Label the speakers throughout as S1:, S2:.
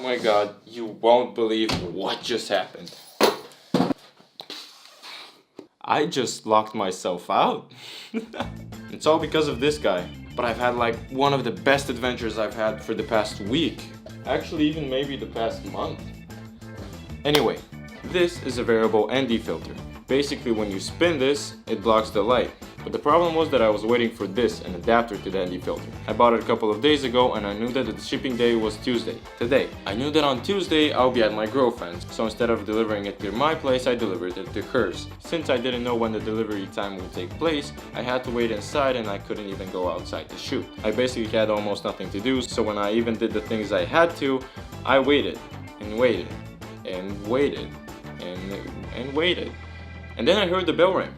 S1: my god, you won't believe what just happened. I just locked myself out. It's all because of this guy. But I've had like one of the best adventures I've had for the past week. Actually, even maybe the past month. Anyway, this is a variable ND filter. Basically, when you spin this, it blocks the light. But the problem was that I was waiting for this, an adapter to the ND filter. I bought it a couple of days ago and I knew that the shipping day was Tuesday, today. I knew that on Tuesday I'll be at my girlfriend's, so instead of delivering it to my place, I delivered it to hers. Since I didn't know when the delivery time would take place, I had to wait inside and I couldn't even go outside to shoot. I basically had almost nothing to do, so when I even did the things I had to, I waited and waited and waited and waited. And then I heard the bell ring.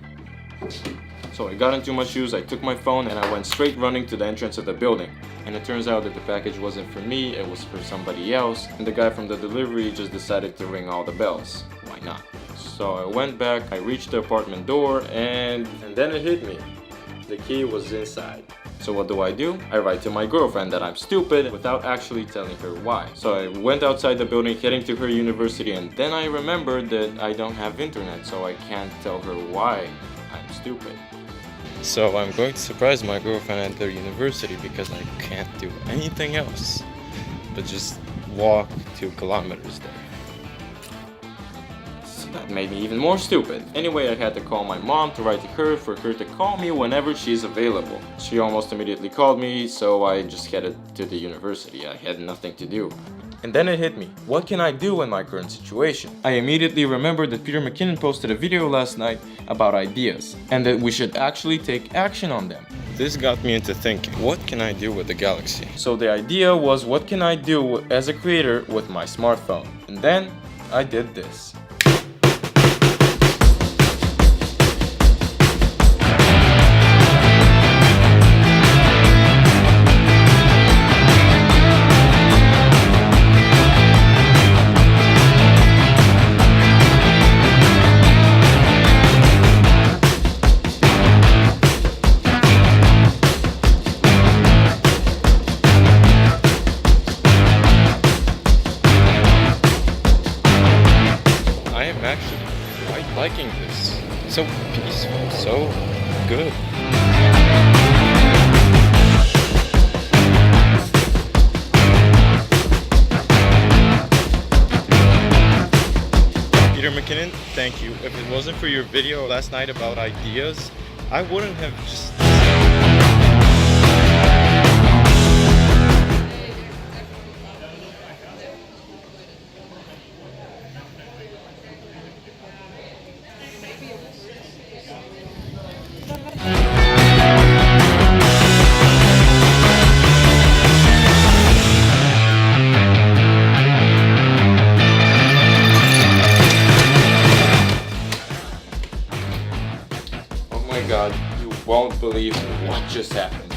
S1: So I got into my shoes, I took my phone, and I went straight running to the entrance of the building. And it turns out that the package wasn't for me, it was for somebody else. And the guy from the delivery just decided to ring all the bells. Why not? So I went back, I reached the apartment door, and then it hit me. The key was inside. So what do? I write to my girlfriend that I'm stupid without actually telling her why. So I went outside the building heading to her university, and then I remembered that I don't have internet, so I can't tell her why I'm stupid. So I'm going to surprise my girlfriend at their university because I can't do anything else but just walk 2 kilometers there. So that made me even more stupid. Anyway, I had to call my mom to write to her for her to call me whenever she's available. She almost immediately called me, so I just headed to the university. I had nothing to do. And then it hit me. What can I do in my current situation? I immediately remembered that Peter McKinnon posted a video last night about ideas, and that we should actually take action on them. This got me into thinking, what can I do with the Galaxy? So the idea was, what can I do as a creator with my smartphone? And then I did this. Liking this. So peaceful, so good. Peter McKinnon, thank you. If it wasn't for your video last night about ideas, I wouldn't have just... God, you won't believe what just happened.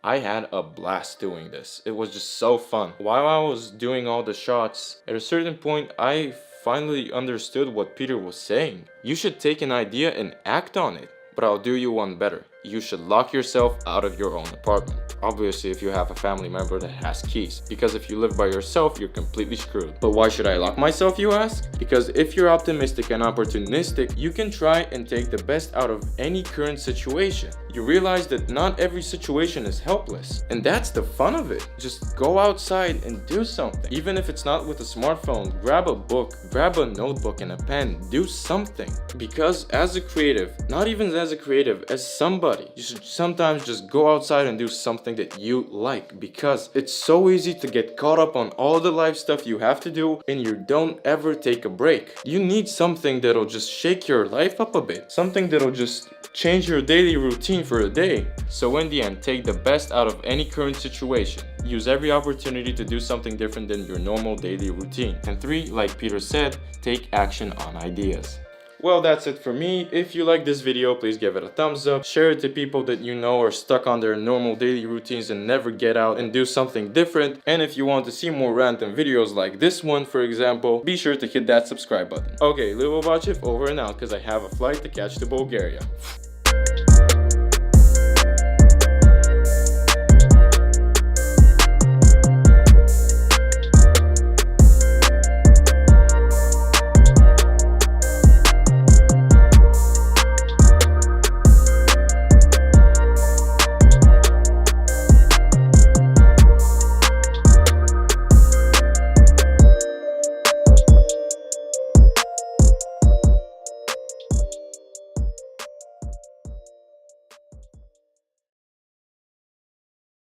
S1: I had a blast doing this. It was just so fun. While I was doing all the shots, at a certain point I finally understood what Peter was saying. You should take an idea and act on it. But I'll do you one better. You should lock yourself out of your own apartment. Obviously, if you have a family member that has keys. Because if you live by yourself, you're completely screwed. But why should I lock myself, you ask? Because if you're optimistic and opportunistic, you can try and take the best out of any current situation. You realize that not every situation is helpless. And that's the fun of it. Just go outside and do something. Even if it's not with a smartphone, grab a book, grab a notebook and a pen. Do something. Because as a creative, not even as a creative, as somebody, you should sometimes just go outside and do something that you like, because it's so easy to get caught up on all the life stuff you have to do and you don't ever take a break. You need something that'll just shake your life up a bit, something that'll just change your daily routine for a day. So in the end, take the best out of any current situation. Use every opportunity to do something different than your normal daily routine. And 3, like Peter said, take action on ideas. Well, that's it for me. If you like this video, please give it a thumbs up. Share it to people that you know are stuck on their normal daily routines and never get out and do something different. And if you want to see more random videos like this one, for example, be sure to hit that subscribe button. Okay, Livovachev over and out, because I have a flight to catch to Bulgaria.